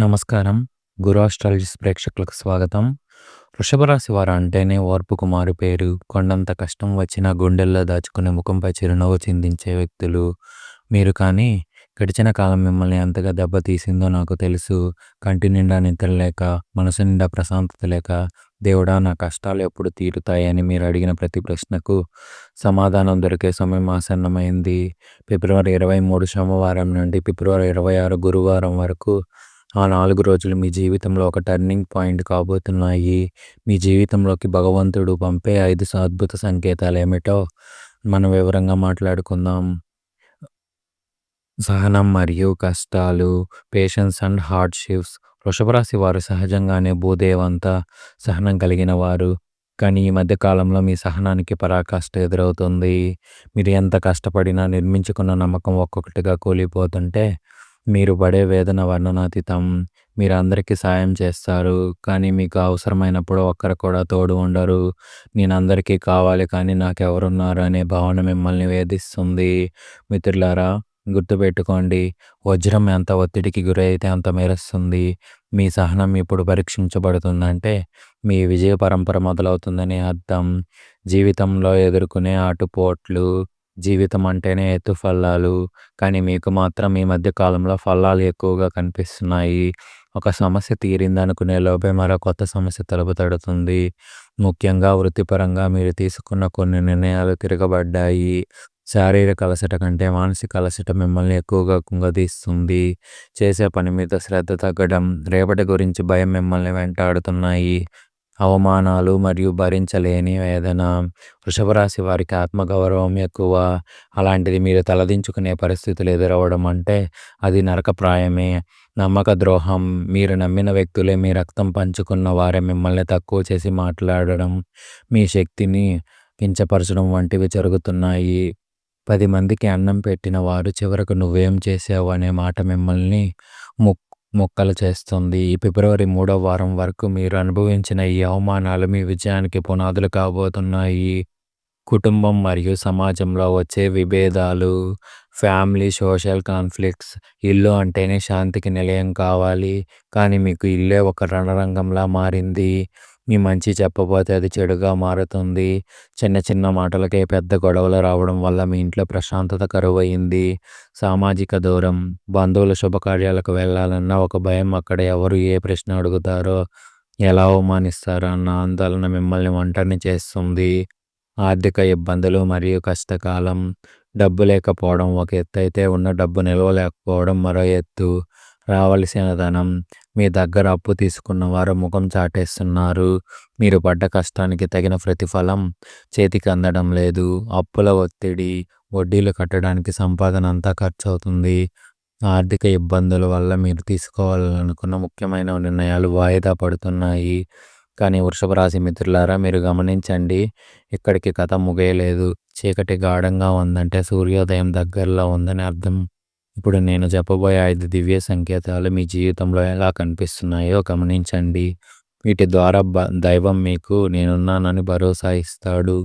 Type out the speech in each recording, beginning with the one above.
నమస్కారం. గురు ఆస్ట్రాలజిస్ట్ ప్రేక్షకులకు స్వాగతం. వృషభ రాశి వారు అంటేనే ఓర్పుకు మారుపేరు. కొండంత కష్టం వచ్చినా గుండెల్లో దాచుకుని ముఖంపై చిరునవ్వు చిందించే వ్యక్తులు. మీరు కానీ గడిచిన కాలం మిమ్మల్ని ఎంతగా దెబ్బతీసిందో నాకు తెలుసు. కంటి నిండా నిద్ర లేక, మనసు నిండా ప్రశాంతత లేక, దేవుడా నా కష్టాలు ఎప్పుడు తీరుతాయని మీరు అడిగిన ప్రతి ప్రశ్నకు సమాధానం దొరికే సమయం ఆసన్నమైంది. ఫిబ్రవరి 23 సోమవారం నుండి ఫిబ్రవరి 26 గురువారం వరకు ఆ 4 రోజులు మీ జీవితంలో ఒక టర్నింగ్ పాయింట్ కాబోతున్నాయి. మీ జీవితంలోకి భగవంతుడు పంపే 5 అద్భుత సంకేతాలేమిటో మనం వివరంగా మాట్లాడుకుందాం. సహనం మరియు కష్టాలు, పేషెన్స్ అండ్ హార్డ్‌షిప్స్. వృషభ రాశి వారు సహజంగానే భూదేవంత సహనం కలిగిన వారు. కానీ ఈ మధ్య కాలంలో మీ సహనానికి పరాకాష్ట ఎదురవుతుంది. మీరు ఎంత కష్టపడినా నిర్మించుకున్న నమ్మకం ఒక్కొక్కటిగా కూలిపోతుంటే మీరు పడే వేదన వర్ణనాతీతం. మీరు అందరికీ సాయం చేస్తారు, కానీ మీకు అవసరమైనప్పుడు ఒక్కరు కూడా తోడు ఉండరు. నేను అందరికీ కావాలి కానీ నాకెవరున్నారు అనే భావన మిమ్మల్ని వేధిస్తుంది. మిత్రులారా, గుర్తుపెట్టుకోండి, వజ్రం ఎంత ఒత్తిడికి గురైతే అంత మెరుస్తుంది. మీ సహనం ఇప్పుడు పరీక్షించబడుతుందంటే మీ విజయ పరంపర మొదలవుతుందని అర్థం. జీవితంలో ఎదుర్కొనే ఆటుపోట్లు. జీవితం అంటేనే ఎత్తు ఫల్లాలు, కానీ మీకు మాత్రం ఈ మధ్య కాలంలో ఫల్లాలు ఎక్కువగా కనిపిస్తున్నాయి. ఒక సమస్య తీరిందనుకునే లోపే మరో కొత్త సమస్య తలుపు తడుతుంది. ముఖ్యంగా వృత్తిపరంగా మీరు తీసుకున్న కొన్ని నిర్ణయాలు తిరగబడ్డాయి. శారీరక అలసట కంటే మానసిక అలసట మిమ్మల్ని ఎక్కువగా కుంగదీస్తుంది. చేసే పని మీద శ్రద్ధ తగ్గడం, రేపటి గురించి భయం మిమ్మల్ని వెంటాడుతున్నాయి. అవమానాలు మరియు భరించలేని వేదన. వృషభ రాశి వారికి ఆత్మగౌరవం ఎక్కువ. అలాంటిది మీరు తలదించుకునే పరిస్థితులు ఎదురవ్వడం అంటే అది నరకప్రాయమే. నమ్మక ద్రోహం. మీరు నమ్మిన వ్యక్తులే మీ రక్తం పంచుకున్న వారే మిమ్మల్ని తక్కువ చేసి మాట్లాడడం, మీ శక్తిని కించపరచడం వంటివి జరుగుతున్నాయి. 10 మందికి అన్నం పెట్టిన వారు చివరకు నువ్వేం చేసావు అనే మాట మిమ్మల్ని ముక్కలు చేస్తుంది. ఈ ఫిబ్రవరి 3వ వారం వరకు మీరు అనుభవించిన ఈ అవమానాలు మీ విజయానికి పునాదులు కాబోతున్నాయి. కుటుంబం మరియు సమాజంలో వచ్చే విభేదాలు, ఫ్యామిలీ సోషల్ కాన్ఫ్లిక్ట్స్. ఇల్లు అంటేనే శాంతికి నిలయం కావాలి, కానీ మీకు ఇల్లే ఒక రణరంగంలా మారింది. మీ మంచి చెప్పబోతే అది చెడుగా మారుతుంది. చిన్న చిన్న మాటలకే పెద్ద గొడవలు రావడం వల్ల మీ ఇంట్లో ప్రశాంతత కరువయింది. సామాజిక దూరం. బంధువుల శుభకార్యాలకు వెళ్ళాలన్నా ఒక భయం. అక్కడ ఎవరు ఏ ప్రశ్న అడుగుతారో, ఎలా అవమానిస్తారో అన్న ఆందోళన మిమ్మల్ని ఒంటరిని చేస్తుంది. ఆర్థిక ఇబ్బందులు మరియు కష్టకాలం. డబ్బు లేకపోవడం ఒక ఎత్తు అయితే ఉన్న డబ్బు నిలవలేకపోవడం మరో ఎత్తు. రావలసిన ధనం. మీ దగ్గర అప్పు తీసుకున్న వారు ముఖం చాటేస్తున్నారు. మీరు పడ్డ కష్టానికి తగిన ప్రతిఫలం చేతికి అందడం లేదు. అప్పుల ఒత్తిడి. వడ్డీలు కట్టడానికి సంపాదన అంతా ఖర్చు అవుతుంది. ఆర్థిక ఇబ్బందుల వల్ల మీరు తీసుకోవాలనుకున్న ముఖ్యమైన నిర్ణయాలు వాయిదా పడుతున్నాయి. కానీ వృషభ రాశి మిత్రులారా, మీరు గమనించండి, ఇక్కడికి కథ ముగియలేదు. చీకటి గాఢంగా ఉందంటే సూర్యోదయం దగ్గరలో ఉందని అర్థం. ఇప్పుడు నేను చెప్పబోయే 5 దివ్య సంకేతాలు మీ జీవితంలో ఎలా కనిపిస్తున్నాయో గమనించండి. వీటి ద్వారా దైవం మీకు నేనున్నానని భరోసా ఇస్తాడు.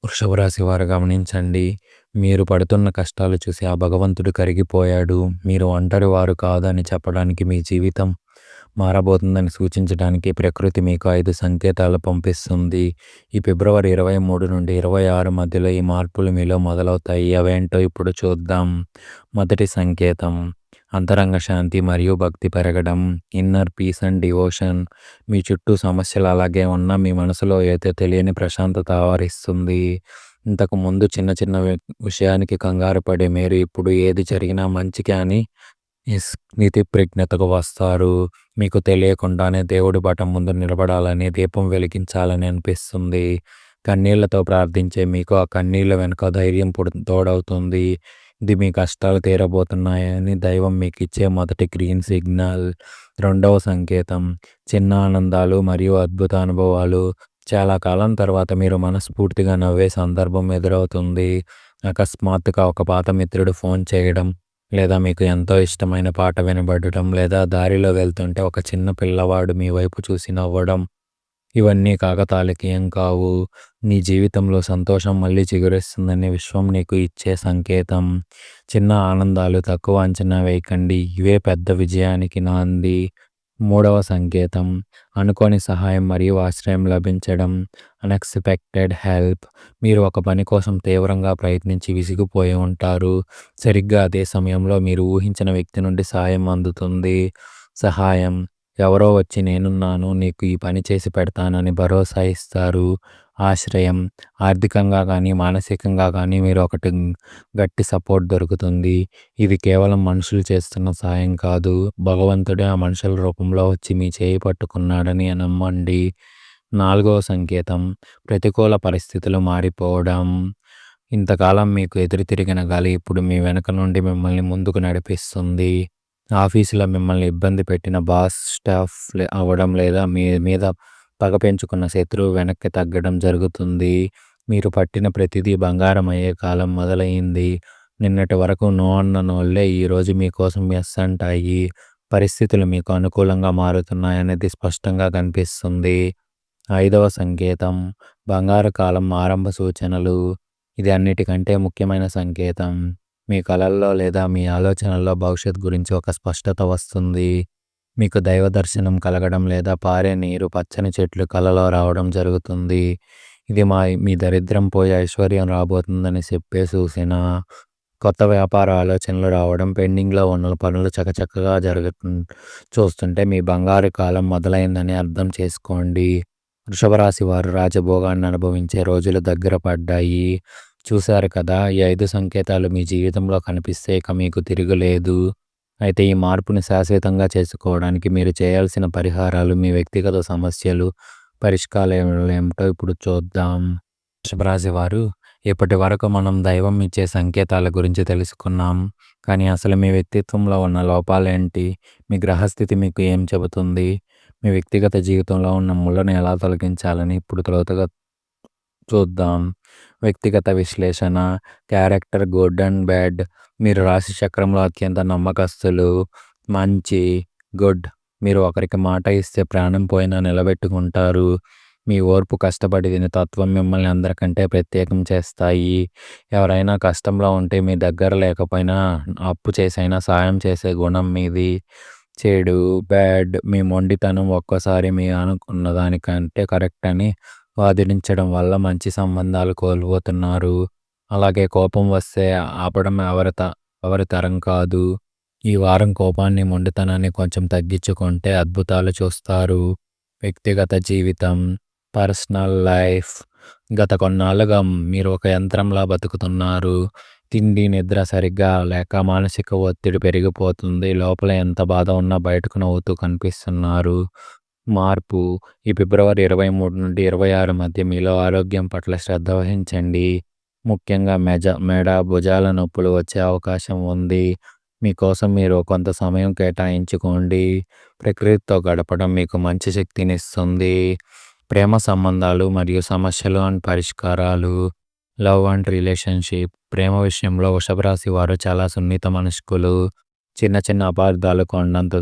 వృషభ రాశి వారు గమనించండి, మీరు పడుతున్న కష్టాలు చూసి ఆ భగవంతుడు కరిగిపోయాడు. మీరు ఒంటరి వారు కాదని చెప్పడానికి, మీ జీవితం మారబోతుందని సూచించడానికి ప్రకృతి మీకు 5 సంకేతాలు పంపిస్తుంది. ఈ ఫిబ్రవరి 23 నుండి 26 మధ్యలో ఈ మార్పులు మీలో మొదలవుతాయి. అవేంటో ఇప్పుడు చూద్దాం. మొదటి సంకేతం, అంతరంగ శాంతి మరియు భక్తి పెరగడం. Inner peace and devotion. మీ చుట్టూ సమస్యలు అలాగే ఉన్నా మీ మనసులో ఏదో తెలియని ప్రశాంతత ఆవరిస్తుంది. ఇంతకు ముందు చిన్న చిన్న విషయానికి కంగారు పడే మీరు ఇప్పుడు ఏది జరిగినా మంచికి అని స్థితి ప్రజ్ఞతకు వస్తారు. మీకు తెలియకుండానే దేవుడి పటం ముందు నిలబడాలని, దీపం వెలిగించాలని అనిపిస్తుంది. కన్నీళ్లతో ప్రార్థించే మీకు ఆ కన్నీళ్ల వెనుక ధైర్యం తోడవుతుంది. ఇది మీ కష్టాలు తీరబోతున్నాయని దైవం మీకు ఇచ్చే మొదటి గ్రీన్ సిగ్నల్. రెండవ సంకేతం, చిన్న ఆనందాలు మరియు అద్భుత అనుభవాలు. చాలా కాలం తర్వాత మీరు మనస్ఫూర్తిగా నవ్వే సందర్భం ఎదురవుతుంది. అకస్మాత్తుగా ఒక పాత మిత్రుడు ఫోన్ చేయడం, లేదా మీకు ఎంతో ఇష్టమైన పాట వినబడటం, లేదా దారిలో వెళ్తుంటే ఒక చిన్న పిల్లవాడు మీ వైపు చూసి నవ్వడం. ఇవన్నీ కాకతాళీయం కావు. నీ జీవితంలో సంతోషం మళ్ళీ చిగురిస్తుందని విశ్వం నీకు ఇచ్చే సంకేతం. చిన్న ఆనందాలు తక్కువ అంచనా వేయకండి. ఇవే పెద్ద విజయానికి నాంది. మూడవ సంకేతం అనుకోని సహాయం మరియు ఆశ్రయం లభించడం. Unexpected help. మీరు ఒక పని కోసం తీవ్రంగా ప్రయత్నించి విసిగిపోయి ఉంటారు. సరిగ్గా అదే సమయంలో మీరు ఊహించిన వ్యక్తి నుండి సహాయం అందుతుంది. సహాయం ఎవరో వచ్చి నేనున్నాను, నీకు ఈ పని చేసి పెడతానని భరోసా ఇస్తారు. ఆశ్రయం ఆర్థికంగా కానీ, మానసికంగా కానీ మీరు ఒకటి గట్టి సపోర్ట్ దొరుకుతుంది. ఇది కేవలం మనుషులు చేస్తున్న సాయం కాదు. భగవంతుడే ఆ మనుషుల రూపంలో వచ్చి మీ చేయి పట్టుకున్నాడని నమ్మండి. నాలుగవ సంకేతం ప్రతికూల పరిస్థితులు మారిపోవడం. ఇంతకాలం మీకు ఎదురు తిరిగిన గాలి ఇప్పుడు మీ వెనక నుండి మిమ్మల్ని ముందుకు నడిపిస్తుంది. ఆఫీసులో మిమ్మల్ని ఇబ్బంది పెట్టిన బాస్ స్టాఫ్ అవ్వడం లేదా మీ మీద పగ పెంచుకున్న శత్రువు వెనక్కి తగ్గడం జరుగుతుంది. మీరు పట్టిన ప్రతిదీ బంగారం అయ్యే కాలం మొదలైంది. నిన్నటి వరకు నో అన్న నోళ్ళే ఈరోజు మీకోసం ఎస్ అంటాయి. పరిస్థితులు మీకు అనుకూలంగా మారుతున్నాయనేది స్పష్టంగా కనిపిస్తుంది. ఐదవ సంకేతం బంగారు కాలం ఆరంభ సూచనలు. ఇది అన్నిటికంటే ముఖ్యమైన సంకేతం. మీ కలల్లో లేదా మీ ఆలోచనల్లో భవిష్యత్ గురించి ఒక స్పష్టత వస్తుంది. మీకు దైవ దర్శనం కలగడం లేదా పారే నీరు, పచ్చని చెట్లు కలలో రావడం జరుగుతుంది. ఇది మీ దరిద్రం పోయి ఐశ్వర్యం రాబోతుందని చెప్పే సూచన. కొత్త వ్యాపార ఆలోచనలు రావడం, పెండింగ్లో ఉన్న పనులు చకచకగా చూస్తుంటే మీ బంగారు కాలం మొదలైందని అర్థం చేసుకోండి. వృషభ రాశి వారు రాజభోగాన్ని అనుభవించే రోజులు దగ్గర పడ్డాయి. చూశారు కదా, ఈ 5 సంకేతాలు మీ జీవితంలో కనిపిస్తే ఇక మీకు తిరుగులేదు. అయితే ఈ మార్పుని శాశ్వతంగా చేసుకోవడానికి మీరు చేయాల్సిన పరిహారాలు, మీ వ్యక్తిగత సమస్యలు, పరిష్కారాలు ఏమిటో ఇప్పుడు చూద్దాం. వృషభ రాశి వారు, ఇప్పటి వరకు మనం దైవం ఇచ్చే సంకేతాల గురించి తెలుసుకున్నాం. కానీ అసలు మీ వ్యక్తిత్వంలో ఉన్న లోపాలేంటి? మీ గ్రహస్థితి మీకు ఏం చెబుతుంది? మీ వ్యక్తిగత జీవితంలో ఉన్న ముళ్ళను ఎలా తొలగించాలని ఇప్పుడు లోతుగా చూద్దాం. వ్యక్తిగత విశ్లేషణ, క్యారెక్టర్ గుడ్ అండ్ బ్యాడ్. మీరు రాశి చక్రంలో అత్యంత నమ్మకస్తులు. మంచి, గుడ్. మీరు ఒకరికి మాట ఇస్తే ప్రాణం పోయినా నిలబెట్టుకుంటారు. మీ ఓర్పు, కష్టపడి తినే తత్వం మిమ్మల్ని అందరికంటే ప్రత్యేకం చేస్తాయి. ఎవరైనా కష్టంలో ఉంటే మీ దగ్గర లేకపోయినా అప్పు చేసైనా సాయం చేసే గుణం మీది. చెడు, బ్యాడ్. మీ మొండితనం ఒక్కోసారి మీ అనుకున్న దానికంటే కరెక్ట్ అని వాదించడం వల్ల మంచి సంబంధాలు కోల్పోతున్నారు. అలాగే కోపం వస్తే ఆపడం ఎవరి తరం కాదు. ఈ వారం కోపాన్ని, మొండితనాన్ని కొంచెం తగ్గించుకుంటే అద్భుతాలు చూస్తారు. వ్యక్తిగత జీవితం, పర్సనల్ లైఫ్. గత కొన్నాళ్ళుగా మీరు ఒక యంత్రంలా బతుకుతున్నారు. తిండి, నిద్ర సరిగ్గా లేక మానసిక ఒత్తిడి పెరిగిపోతుంది. లోపల ఎంత బాధ ఉన్నా బయటకు నవ్వుతూ కనిపిస్తున్నారు. మార్పు. ఈ ఫిబ్రవరి 23 నుండి 26 మధ్య మీలో ఆరోగ్యం పట్ల శ్రద్ధ వహించండి. ముఖ్యంగా మెడ, భుజాల నొప్పులు వచ్చే అవకాశం ఉంది. మీకోసం మీరు కొంత సమయం కేటాయించుకోండి. ప్రకృతితో గడపడం మీకు మంచి శక్తినిస్తుంది. ప్రేమ సంబంధాలు మరియు సమస్యలు అండ్ పరిష్కారాలు. Love and relationship. ప్రేమ విషయంలో వృషభ రాశి వారు చాలా సున్నిత మనస్కులు. చిన్న చిన్న అపార్థాలు కొండంత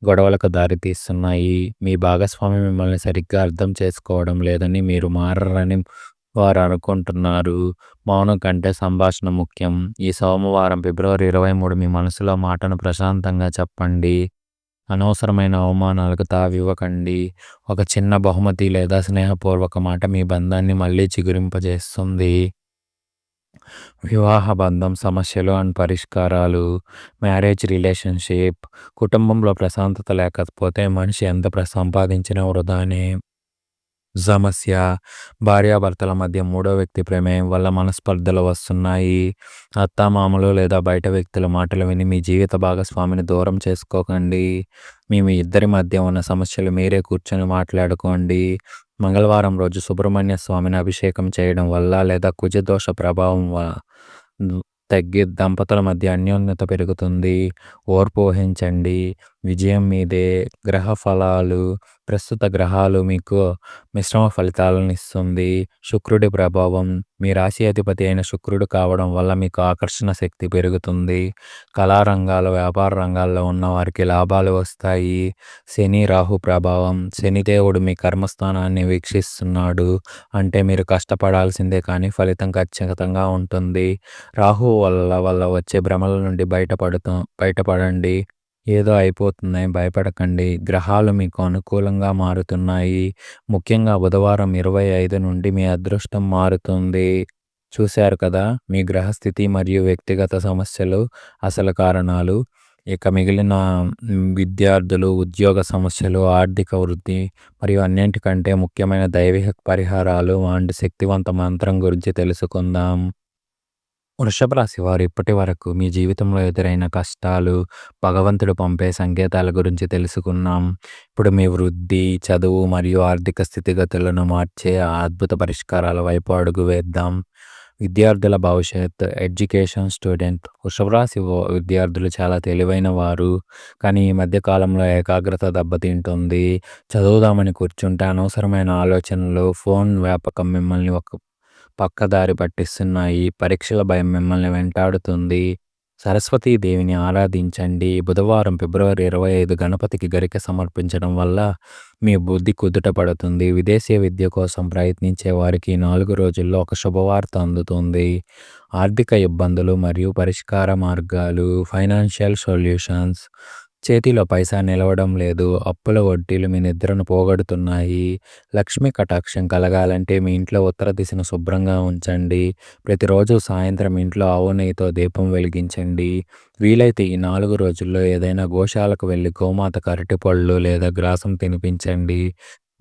గొడవలకు దారితీస్తున్నాయి. మీ భాగస్వామి మిమ్మల్ని సరిగ్గా అర్థం చేసుకోవడం లేదని, మీరు మారరని వారు అనుకుంటున్నారు. మౌనం కంటే సంభాషణ ముఖ్యం. ఈ సోమవారం ఫిబ్రవరి 23 మీ మనసులో మాటను ప్రశాంతంగా చెప్పండి. అనవసరమైన అవమానాలకు తావివ్వకండి. ఒక చిన్న బహుమతి లేదా స్నేహపూర్వక మాట మీ బంధాన్ని మళ్ళీ చిగురింపజేస్తుంది. వివాహ బంధం, సమస్యలు అండ్ పరిష్కారాలు. Marriage relationship. కుటుంబంలో ప్రశాంతత లేకపోతే మనిషి ఎంత సంపాదించినా వృధానే. సమస్య. భార్యాభర్తల మధ్య మూడో వ్యక్తి ప్రమేయం వల్ల మనస్పర్ధలు వస్తున్నాయి. అత్తామామలు లేదా బయట వ్యక్తుల మాటలు విని మీ జీవిత భాగస్వామిని దూరం చేసుకోకండి. మీ ఇద్దరి మధ్య ఉన్న సమస్యలు మీరే కూర్చొని మాట్లాడుకోండి. మంగళవారం రోజు సుబ్రహ్మణ్య స్వామిని అభిషేకం చేయడం వల్ల లేదా కుజదోష ప్రభావం తగ్గి దంపతుల మధ్య అన్యోన్యత పెరుగుతుంది. ఓర్పు వహించండి. విజయం మీదే. గ్రహ ఫలాలు ప్రస్తుత గ్రహాలు మీకు మిశ్రమ ఫలితాలను ఇస్తుంది. శుక్రుడి ప్రభావం మీ రాశి అధిపతి అయిన శుక్రుడు కావడం వల్ల మీకు ఆకర్షణ శక్తి పెరుగుతుంది. కళారంగాలు, వ్యాపార రంగాల్లో ఉన్నవారికి లాభాలు వస్తాయి. శని, రాహు ప్రభావం శనిదేవుడు మీ కర్మస్థానాన్ని వీక్షిస్తున్నాడు. అంటే మీరు కష్టపడాల్సిందే కానీ ఫలితం ఖచ్చితంగా ఉంటుంది. రాహువు వల్ల వచ్చే భ్రమల నుండి బయటపడండి. ఏదో అయిపోతుందని భయపడకండి. గ్రహాలు మీకు అనుకూలంగా మారుతున్నాయి. ముఖ్యంగా బుధవారం 25 నుండి మీ అదృష్టం మారుతుంది. చూశారు కదా! మీ గ్రహస్థితి మరియు వ్యక్తిగత సమస్యలు అసలు కారణాలు. ఇక మిగిలిన విద్యార్థులు, ఉద్యోగ సమస్యలు, ఆర్థిక వృద్ధి మరియు అన్నింటికంటే ముఖ్యమైన దైవిక పరిహారాలు అండ్ శక్తివంత మంత్రం గురించి తెలుసుకుందాం. వృషభ రాశి వారు ఇప్పటి వరకు మీ జీవితంలో ఎదురైన కష్టాలు, భగవంతుడు పంపే సంకేతాల గురించి తెలుసుకున్నాం. ఇప్పుడు మీ వృద్ధి, చదువు మరియు ఆర్థిక స్థితిగతులను మార్చే ఆ అద్భుత పరిష్కారాల వైపు అడుగు వేద్దాం. విద్యార్థుల భవిష్యత్ ఎడ్యుకేషన్ స్టూడెంట్ వృషభ రాశి విద్యార్థులు చాలా తెలివైన వారు. కానీ ఈ మధ్య కాలంలో ఏకాగ్రత దెబ్బతింటుంది. చదువుదామని కూర్చుంటే అనవసరమైన ఆలోచనలు, ఫోన్ వ్యాపకం మిమ్మల్ని ఒక పక్కదారి పట్టిస్తున్నాయి. పరీక్షల భయం మిమ్మల్ని వెంటాడుతుంది. సరస్వతీ దేవిని ఆరాధించండి. బుధవారం ఫిబ్రవరి 25 గణపతికి గరిక సమర్పించడం వల్ల మీ బుద్ధి కుదుట పడుతుంది. విదేశీ విద్య కోసం ప్రయత్నించే వారికి 4 రోజుల్లో ఒక శుభవార్త అందుతుంది. ఆర్థిక ఇబ్బందులు మరియు పరిష్కార మార్గాలు ఫైనాన్షియల్ సొల్యూషన్స్. చేతిలో పైసా నిలవడం లేదు. అప్పుల వడ్డీలు మీ నిద్రను పోగొడుతున్నాయి. లక్ష్మీ కటాక్షం కలగాలంటే మీ ఇంట్లో ఉత్తర దిశను శుభ్రంగా ఉంచండి. ప్రతిరోజు సాయంత్రం ఇంట్లో ఆవు నెయ్యితో దీపం వెలిగించండి. వీలైతే ఈ 4 రోజుల్లో ఏదైనా గోశాలకు వెళ్ళి గోమాతకు అరటిపళ్ళు లేదా గ్రాసం తినిపించండి.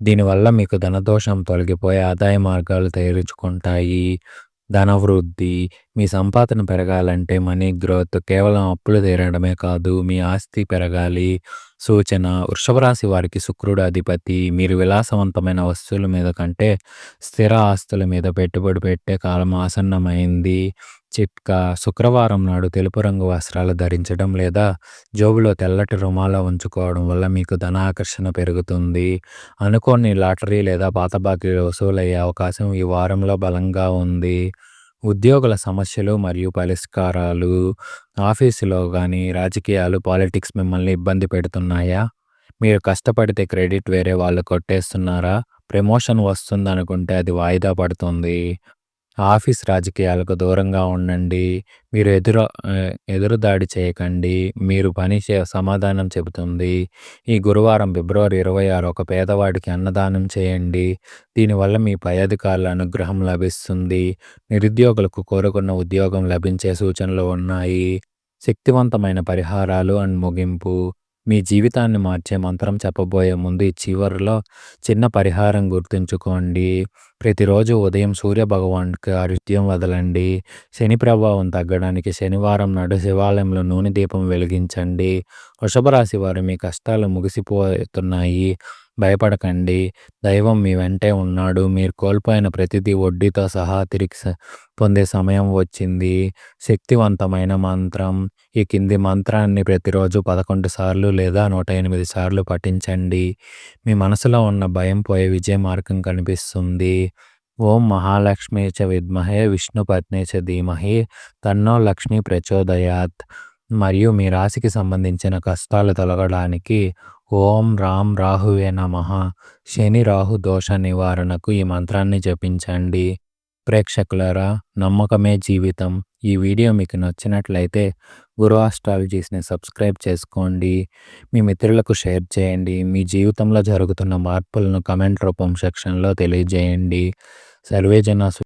దీనివల్ల మీకు ధనదోషం తొలగిపోయి ఆదాయ మార్గాలు తెరుచుకుంటాయి. ధనవృద్ధి మీ సంపాదన పెరగాలంటే మనీ గ్రోత్ కేవలం అప్పులు తీరడమే కాదు, మీ ఆస్తి పెరగాలి. సూచన: వృషభ రాశి వారికి శుక్రుడు అధిపతి. మీరు విలాసవంతమైన వస్తువుల మీద కంటే స్థిర ఆస్తుల మీద పెట్టుబడి పెట్టే కాలం ఆసన్నమైంది. చిట్కా: శుక్రవారం నాడు తెలుపు రంగు వస్త్రాలు ధరించడం లేదా జోబులో తెల్లటి రుమాల ఉంచుకోవడం వల్ల మీకు ధన ఆకర్షణ పెరుగుతుంది. అనుకోని లాటరీ లేదా పాత బాకీలు వసూలయ్యే అవకాశం ఈ వారంలో బలంగా ఉంది. ఉద్యోగుల సమస్యలు మరియు పరిష్కారాలు. ఆఫీసులో కానీ రాజకీయాలు, పాలిటిక్స్ మిమ్మల్ని ఇబ్బంది పెడుతున్నాయా? మీరు కష్టపడితే క్రెడిట్ వేరే వాళ్ళు కొట్టేస్తున్నారా? ప్రమోషన్ వస్తుందనుకుంటే అది వాయిదా పడుతుంది. ఆఫీస్ రాజకీయాలకు దూరంగా ఉండండి. మీరు ఎదురుదాడి చేయకండి. మీరు పని సమాధానం చెబుతుంది. ఈ గురువారం ఫిబ్రవరి 26 ఒక పేదవాడికి అన్నదానం చేయండి. దీనివల్ల మీ పై అధికారుల అనుగ్రహం లభిస్తుంది. నిరుద్యోగులకు కోరుకున్న ఉద్యోగం లభించే సూచనలు ఉన్నాయి. శక్తివంతమైన పరిహారాలు అండ్ ముగింపు. మీ జీవితాన్ని మార్చే మంత్రం చెప్పబోయే ముందు ఈ చివరిలో చిన్న పరిహారం గుర్తుంచుకోండి. ప్రతిరోజు ఉదయం సూర్యభగవానుడికి అర్ఘ్యం వదలండి. శని ప్రభావం తగ్గడానికి శనివారం నాడు శివాలయంలో నూనె దీపం వెలిగించండి. వృషభ రాశి వారు మీ కష్టాలు ముగిసిపోతున్నాయి. భయపడకండి. దైవం మీ వెంటే ఉన్నాడు. మీరు కోల్పోయిన ప్రతిదీ వడ్డీతో సహా తిరిగి పొందే సమయం వచ్చింది. శక్తివంతమైన మంత్రం. ఈ కింది మంత్రాన్ని ప్రతిరోజు 11 సార్లు లేదా 108 సార్లు పఠించండి. మీ మనసులో ఉన్న భయం పోయే విజయ మార్గం కనిపిస్తుంది. ఓం మహాలక్ష్మీ చ విద్మహే విష్ణుపత్ని చ ధీమహి తన్నో లక్ష్మీ ప్రచోదయాత్. మరియు మీ రాశికి సంబంధించిన కష్టాలు తొలగడానికి ఓం రామ్ రాహువే నమః. శని రాహు దోష నివారణకు ఈ మంత్రాన్ని జపించండి. ప్రేక్షకులారా, నమ్మకమే జీవితం. ఈ వీడియో మీకు నచ్చినట్లయితే గురు ఆస్ట్రాలజీస్ని సబ్స్క్రైబ్ చేసుకోండి. మీ మిత్రులకు షేర్ చేయండి. మీ జీవితంలో జరుగుతున్న మార్పులను కమెంట్ రూపం సెక్షన్లో తెలియజేయండి. సర్వే జన